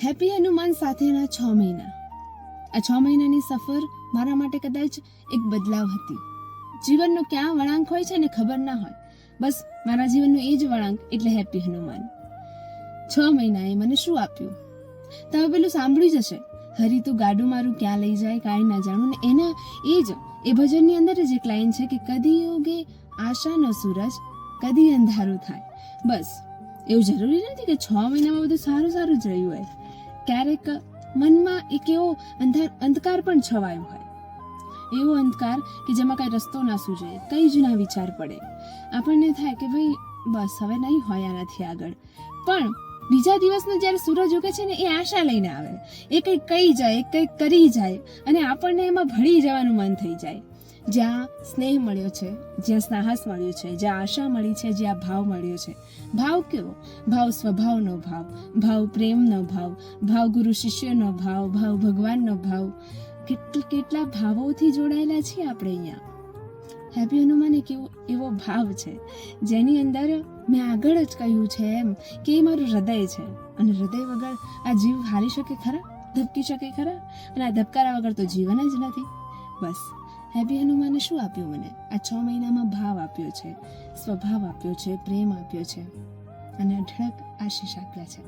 Happy Hanuman સાથેના 6 મહિના. આ 6 મહિનાની સફર મારા માટે કદાચ એક બદલાવ હતી. જીવનનો ક્યાં વળાંક હોય છે ને ખબર ના હોય, બસ મારા જીવનનું એ જ વળાંક એટલે હેપી હનુમાન. 6 મહિનાએ મને શું આપ્યું? તમે પેલું સાંભળ્યું જ હશે, હરી તું ગાડું મારું ક્યાં લઈ જાય કાંઈ ના જાણું. ને એના એ ભજનની અંદર જ એક લાઈન છે કે કદી યોગે આશાનો સૂરજ, કદી અંધારું થાય. બસ એવું જરૂરી નથી કે 6 મહિનામાં બધું સારું સારું જ રહ્યું હોય. ક્યારેક મનમાં એક એવો અંધકાર પણ છવાયો હોય, એવો અંધકાર કે જેમાં કઈ રસ્તો ના સૂજે, કઈ જ ના વિચાર પડે. આપણને થાય કે ભાઈ બસ હવે નહીં હોય આનાથી આગળ. પણ બીજા દિવસનો જ્યારે સૂરજ ઉગે છે ને એ આશા લઈને આવે, એ કંઈક કહી જાય, કંઈક કરી જાય અને આપણને એમાં ભળી જવાનું મન થઈ જાય. જ્યાં સ્નેહ મળ્યો છે, જ્યાં સાહસ મળ્યું છે, જ્યાં આશા મળી છે, જ્યાં ભાવ મળ્યો છે. ભાવ કેવો? ભાવ સ્વભાવનો ભાવ, ભાવ પ્રેમનો ભાવ, ભાવ ગુરુ શિષ્યનો ભાવ, ભાવ ભગવાનનો ભાવ. કેટલા ભાવોથી જોડાયેલા છીએ આપણે અહીંયા. હેપી હનુમાન એક એવો ભાવ છે જેની અંદર મેં આગળ જ કહ્યું છે એમ કે એ મારું હૃદય છે, અને હૃદય વગર આ જીવ હાલી શકે ખરા? ધબકી શકે ખરા? અને આ ધબકારા વગર તો જીવન જ નથી. બસ હેપી હનુમાને શું આપ્યું મને? આ 6 મહિનામાં ભાવ આપ્યો છે, સ્વભાવ આપ્યો છે, પ્રેમ આપ્યો છે અને અઢળક આશીષ આપ્યા છે.